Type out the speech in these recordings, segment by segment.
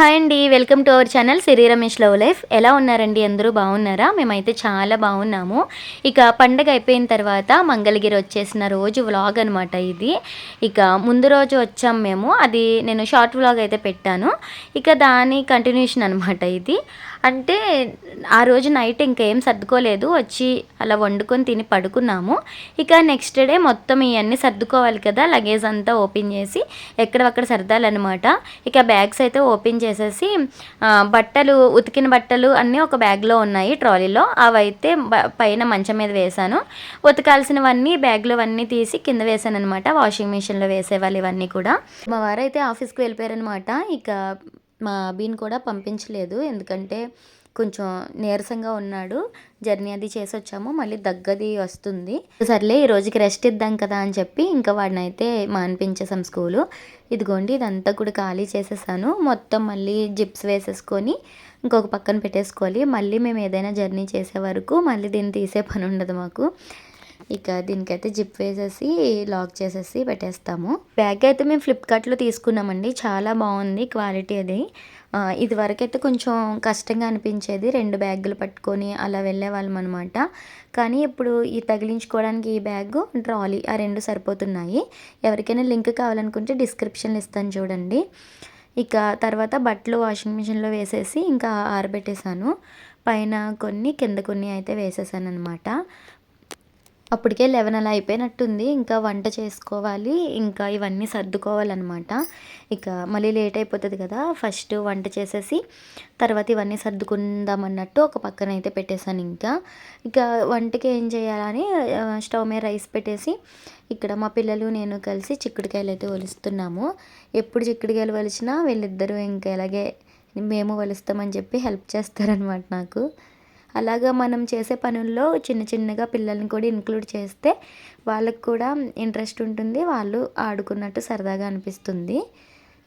Hi అండి. Welcome to our channel Siri Ramesh love life. ఎలా ఉన్నారండి? అందరూ బాగున్నారా? మేమైతే చాలా బాగున్నాము. ఇక పండగ అయిపోయిన తర్వాత మంగళగిరి వచ్చేసిన రోజు వ్లాగ్ అనమాట ఇది. ఇక ముందు రోజు వచ్చాం మేము. అది నేను షార్ట్ వ్లాగ్ అయితే పెట్టాను. ఇక దాని కంటిన్యూషన్ అనమాట ఇది. అంటే ఆ రోజు నైట్ ఇంకేం సర్దుకోలేదు. వచ్చి అలా వండుకొని తిని పడుకున్నాము. ఇక నెక్స్ట్ డే మొత్తం ఇవన్నీ సర్దుకోవాలి కదా, లగేజ్ అంతా ఓపెన్ చేసి ఎక్కడక్కడ సర్దాలన్నమాట. ఇక బ్యాగ్స్ అయితే ఓపెన్ చేసేసి బట్టలు, ఉతికిన బట్టలు అన్నీ ఒక బ్యాగ్లో ఉన్నాయి ట్రాలీలో. అవైతే పైన మంచం మీద వేశాను. ఉతకాల్సినవన్నీ బ్యాగ్లో అన్నీ తీసి కింద వేసాను అనమాట. వాషింగ్ మిషన్లో వేసేవాళ్ళు ఇవన్నీ కూడా. మా వారైతే ఆఫీస్కి వెళ్ళిపోయారనమాట. ఇక మా అభిని కూడా పంపించలేదు, ఎందుకంటే కొంచెం నీరసంగా ఉన్నాడు. జర్నీ అది చేసి వచ్చాము, మళ్ళీ దగ్గది వస్తుంది. సర్లే ఈ రోజుకి రెస్ట్ ఇద్దాం కదా అని చెప్పి ఇంకా వాడిని అయితే మానిపించేసాం స్కూలు. ఇదిగోండి, ఇదంతా కూడా ఖాళీ చేసేసాను. మొత్తం మళ్ళీ జిప్స్ వేసేసుకొని ఇంకొక పక్కన పెట్టేసుకోవాలి. మళ్ళీ మేము ఏదైనా జర్నీ చేసే వరకు మళ్ళీ దీన్ని తీసే పని ఉండదు మాకు. ఇక దీనికైతే జిప్ వేసేసి లాక్ చేసేసి పెట్టేస్తాము. బ్యాగ్ అయితే మేము ఫ్లిప్కార్ట్లో తీసుకున్నామండి. చాలా బాగుంది క్వాలిటీ అది. ఇది వరకైతే కొంచెం కష్టంగా అనిపించేది, 2 బ్యాగులు పట్టుకొని అలా వెళ్ళేవాళ్ళం అనమాట. కానీ ఇప్పుడు ఈ తగిలించుకోవడానికి ఈ బ్యాగు, ట్రాలీ ఆ 2 సరిపోతున్నాయి. ఎవరికైనా లింక్ కావాలనుకుంటే డిస్క్రిప్షన్లో ఇస్తాను చూడండి. ఇక తర్వాత బట్టలు వాషింగ్ మిషన్లో వేసేసి ఇంకా ఆరబెట్టేశాను. పైన కొన్ని కింద కొన్ని అయితే వేసేసాను అనమాట. అప్పటికే 11 అలా అయిపోయినట్టుంది. ఇంకా వంట చేసుకోవాలి, ఇంకా ఇవన్నీ సర్దుకోవాలన్నమాట. ఇక మళ్ళీ లేట్ అయిపోతుంది కదా, ఫస్ట్ వంట చేసేసి తర్వాత ఇవన్నీ సర్దుకుందాం అన్నట్టు ఒక పక్కన అయితే పెట్టేశాను. ఇక వంటకి ఏం చేయాలని స్టవ్ మీద రైస్ పెట్టేసి ఇక్కడ మా పిల్లలు నేను కలిసి చిక్కుడుకాయలు అయితే ఒలుస్తున్నాము. ఎప్పుడు చిక్కుడుకాయలు ఒలిచినా వీళ్ళిద్దరూ ఇంకా ఇలాగే మేము ఒలుస్తామని చెప్పి హెల్ప్ చేస్తారనమాట నాకు. అలాగా మనం చేసే పనుల్లో చిన్న చిన్నగా పిల్లల్ని కూడా ఇంక్లూడ్ చేస్తే వాళ్ళకి కూడా ఇంట్రెస్ట్ ఉంటుంది, వాళ్ళు ఆడుకున్నట్టు సరదాగా అనిపిస్తుంది.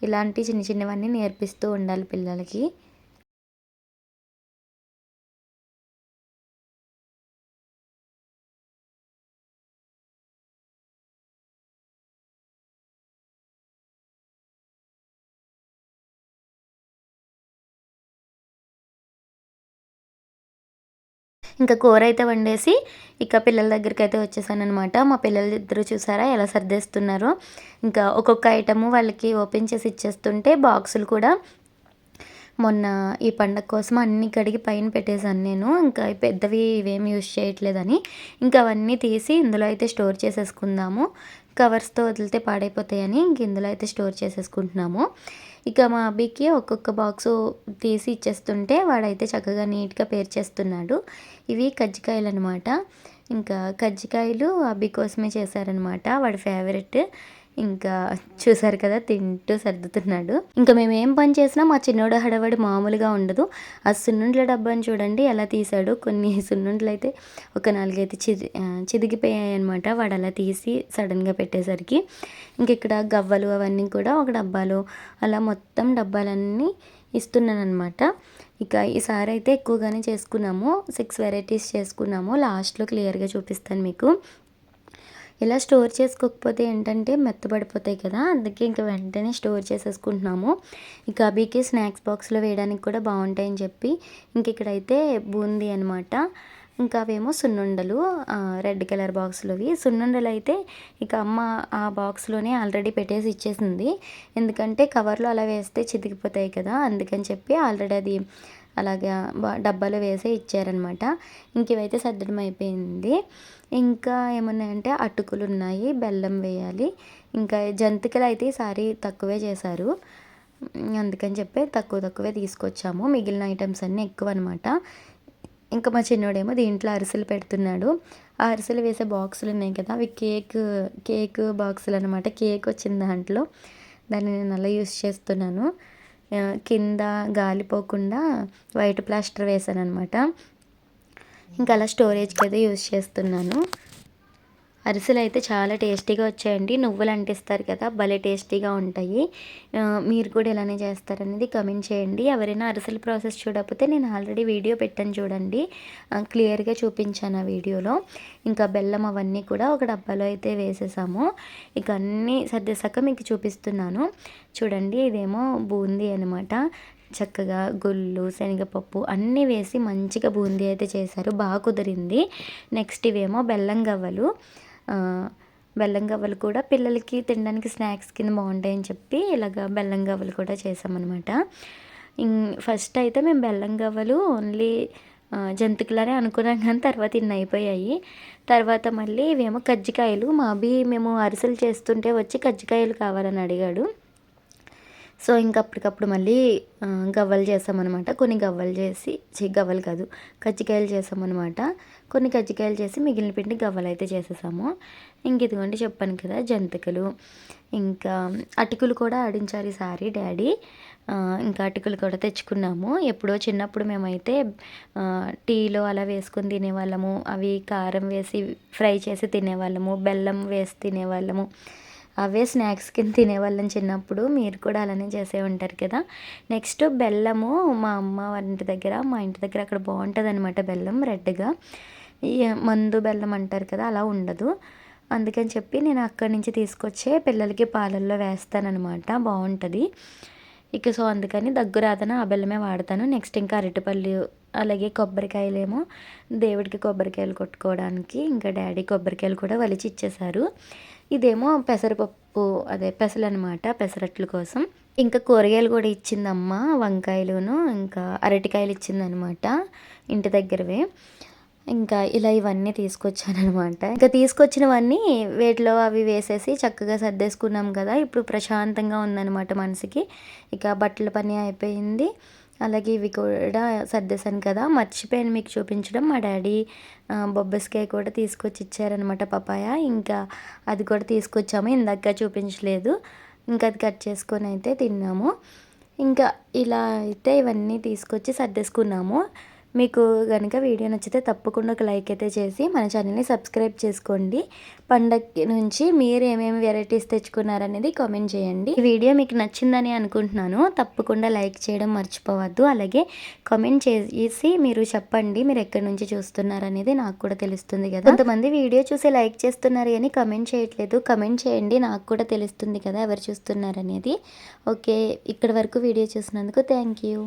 ఇలాంటి చిన్న చిన్నవన్నీ నేర్పిస్తూ ఉండాలి పిల్లలకి. ఇంకా కూర అయితే వండేసి ఇక పిల్లల దగ్గరికి అయితే వచ్చేసాననమాట. మా పిల్లలు ఇద్దరు చూసారా ఎలా సర్దేస్తున్నారో. ఇంకా ఒక్కొక్క ఐటము వాళ్ళకి ఓపెన్ చేసి ఇచ్చేస్తుంటే బాక్సులు కూడా మొన్న ఈ పండగ కోసం అన్నీ కడిగి పైన పెట్టేశాను నేను. ఇంకా పెద్దవి ఇవేమి యూజ్ చేయట్లేదని ఇంకా అవన్నీ తీసి ఇందులో అయితే స్టోర్ చేసేసుకుందాము. కవర్స్తో వదిలితే పాడైపోతాయని ఇంక ఇందులో అయితే స్టోర్ చేసేసుకుంటున్నాము. ఇక మా అబ్బాయికి ఒక్కొక్క బాక్సు తీసి ఇచ్చేస్తుంటే వాడైతే చక్కగా నీట్గా పేర్చేస్తున్నాడు. ఇవి కజ్జికాయలు అనమాట. ఇంకా కజ్జికాయలు అబ్బాయి కోసమే చేశారనమాట, వాడి ఫేవరెట్. ఇంకా చూసారు కదా, తింటూ సర్దుతున్నాడు. ఇంకా మేము ఏం పని చేసినా మా చిన్నోడు హడావిడి మామూలుగా ఉండదు. ఆ సున్నుండ్ల డబ్బాని చూడండి ఎలా తీసాడు. కొన్ని సున్నుండ్లు అయితే ఒక 4 అయితే చిదిగిపోయాయి అనమాట. వాడు అలా తీసి సడన్గా పెట్టేసరికి ఇంక ఇక్కడ గవ్వలు అవన్నీ కూడా ఒక డబ్బాలో అలా మొత్తం డబ్బాలన్నీ ఇస్తున్నాను అనమాట. ఇక ఈసారి అయితే ఎక్కువగానే చేసుకున్నాము, 6 వెరైటీస్ చేసుకున్నాము. లాస్ట్లో క్లియర్గా చూపిస్తాను మీకు. ఇలా స్టోర్ చేసుకోకపోతే ఏంటంటే మెత్తబడిపోతాయి కదా, అందుకే ఇంకా వెంటనే స్టోర్ చేసేసుకుంటున్నాము. ఇక అభికి స్నాక్స్ బాక్స్లో వేయడానికి కూడా బాగుంటాయని చెప్పి ఇంక ఇక్కడైతే బూందీ అనమాట. ఇంకా అవేమో సున్నుండలు, రెడ్ కలర్ బాక్స్లోవి. సున్నుండలు అయితే ఇక అమ్మ ఆ బాక్స్లోనే ఆల్రెడీ పెట్టేసి ఇచ్చేసింది, ఎందుకంటే కవర్లో అలా వేస్తే చితికిపోతాయి కదా, అందుకని చెప్పి ఆల్రెడీ అది అలాగా డబ్బాలో వేసే ఇచ్చారనమాట. ఇంక ఇవైతే సర్దడం అయిపోయింది. ఇంకా ఏమన్నాయంటే అటుకులు ఉన్నాయి, బెల్లం వేయాలి. ఇంకా జంతికలు అయితే ఈసారి తక్కువే చేశారు, అందుకని చెప్పి తక్కువే తీసుకొచ్చాము. మిగిలిన ఐటమ్స్ అన్నీ ఎక్కువ అనమాట. ఇంకా మా చిన్నోడేమో దీంట్లో అరిసెలు పెడుతున్నాడు. ఆ అరిసెలు వేసే బాక్సులు ఉన్నాయి కదా, అవి కేక్ బాక్సులు అనమాట. కేక్ వచ్చింది దాంట్లో, దాన్ని నేను అలా యూస్ చేస్తున్నాను. కింద గాలిపోకుండా వైట్ ప్లాస్టర్ వేసాను అనమాట. ఇంకా అలా స్టోరేజ్కి అయితే యూజ్ చేస్తున్నాను. అరిసెలు అయితే చాలా టేస్టీగా వచ్చాయండి. నువ్వులు అంటిస్తారు కదా, భలే టేస్టీగా ఉంటాయి. మీరు కూడా ఇలానే చేస్తారనేది కమెంట్ చేయండి. ఎవరైనా అరిసెల ప్రాసెస్ చూడకపోతే నేను ఆల్రెడీ వీడియో పెట్టాను చూడండి, క్లియర్గా చూపించాను ఆ వీడియోలో. ఇంకా బెల్లం అవన్నీ కూడా ఒక డబ్బాలో అయితే వేసేసాము. ఇక అన్నీ సర్దేశాక మీకు చూపిస్తున్నాను చూడండి. ఇదేమో బూందీ అనమాట. చక్కగా గుళ్ళు, శనగపప్పు అన్నీ వేసి మంచిగా బూందీ అయితే చేశారు. బాగా కుదిరింది. నెక్స్ట్ ఇవేమో బెల్లం గవ్వలు కూడా పిల్లలకి తినడానికి స్నాక్స్ కింద బాగుంటాయని చెప్పి ఇలాగ బెల్లం గవ్వలు కూడా చేసామన్నమాట. ఫస్ట్ అయితే మేము బెల్లం గవ్వలు ఓన్లీ జంతికలనే అనుకున్నాం, కానీ తర్వాత ఇన్ని అయిపోయాయి. తర్వాత మళ్ళీ ఇవేమో కజ్జికాయలు. మేము అరిసెలు చేస్తుంటే వచ్చి కజ్జికాయలు కావాలని అడిగాడు. సో ఇంక అప్పటికప్పుడు మళ్ళీ గవ్వలు చేసామన్నమాట. కొన్ని గవ్వలు చేసి గవ్వలు కాదు, కజ్జికాయలు చేసామన్నమాట. కొన్ని కజ్జికాయలు చేసి మిగిలిన పిండి గవ్వలు అయితే చేసేసాము. ఇంక ఇదిగోండి చెప్పాను కదా జంతికలు. ఇంకా అటుకులు కూడా ఆడించారు ఈసారి డాడీ. ఇంకా అటుకులు కూడా తెచ్చుకున్నాము. ఎప్పుడో చిన్నప్పుడు మేమైతే టీలో అలా వేసుకొని తినేవాళ్ళము. అవి కారం వేసి ఫ్రై చేసి తినేవాళ్ళము, బెల్లం వేసి తినేవాళ్ళము. అవే స్నాక్స్ కింద తినేవాళ్ళం చిన్నప్పుడు. మీరు కూడా అలానే చేసే ఉంటారు కదా. నెక్స్ట్ బెల్లము మా అమ్మ వాళ్ళ ఇంటి దగ్గర, మా ఇంటి దగ్గర అక్కడ బాగుంటుంది అనమాట బెల్లం రెడ్గా. ఈ మందు బెల్లం అంటారు కదా, అలా ఉండదు. అందుకని చెప్పి నేను అక్కడి నుంచి తీసుకొచ్చే పిల్లలకి పాలల్లో వేస్తానన్నమాట, బాగుంటుంది. సో అందుకని దగ్గురాదన ఆ బెల్లమే వాడతాను. నెక్స్ట్ ఇంకా అరటిపళ్ళు, అలాగే కొబ్బరికాయలేమో దేవుడికి కొబ్బరికాయలు కొట్టుకోవడానికి ఇంకా డాడీ కొబ్బరికాయలు కూడా వలిచి ఇచ్చేశారు. ఇదేమో పెసరపప్పు, అదే పెసలు అనమాట, పెసరట్ల కోసం. ఇంకా కూరగాయలు కూడా ఇచ్చిందమ్మ, వంకాయలును ఇంకా అరటికాయలు ఇచ్చిందనమాట ఇంటి దగ్గరవే. ఇంకా ఇలా ఇవన్నీ తీసుకొచ్చానమాట. ఇంకా తీసుకొచ్చినవన్నీ వేటిలో అవి వేసేసి చక్కగా సర్దేసుకున్నాం కదా. ఇప్పుడు ప్రశాంతంగా ఉందన్నమాట మనసుకి. ఇక బట్టల పని అయిపోయింది, అలాగే ఇవి కూడా సర్దేశాను కదా. మర్చిపోయాను మీకు చూపించడం, మా డాడీ బొబ్బస్కాయ కూడా తీసుకొచ్చి ఇచ్చారనమాట, పపాయ. ఇంకా అది కూడా తీసుకొచ్చాము, ఇందాక చూపించలేదు. ఇంకా అది కట్ చేసుకొని అయితే తిన్నాము. ఇంకా ఇలా అయితే ఇవన్నీ తీసుకొచ్చి సర్దేసుకున్నాము. మీకు కనుక వీడియో నచ్చితే తప్పకుండా ఒక లైక్ అయితే చేసి మన ఛానల్ని సబ్స్క్రైబ్ చేసుకోండి. పండగ నుంచి మీరు ఏమేమి వెరైటీస్ తెచ్చుకున్నారనేది కామెంట్ చేయండి. ఈ వీడియో మీకు నచ్చిందని అనుకుంటున్నాను. తప్పకుండా లైక్ చేయడం మర్చిపోవద్దు. అలాగే కామెంట్ చేసి మీరు చెప్పండి మీరు ఎక్కడి నుంచి చూస్తున్నారనేది, నాకు కూడా తెలుస్తుంది కదా. కొంతమంది వీడియో చూసి లైక్ చేస్తున్నారు అని కామెంట్ చేయట్లేదు. కామెంట్ చేయండి, నాకు కూడా తెలుస్తుంది కదా ఎవరు చూస్తున్నారనేది. ఓకే, ఇక్కడి వరకు వీడియో చూసినందుకు థ్యాంక్ యూ.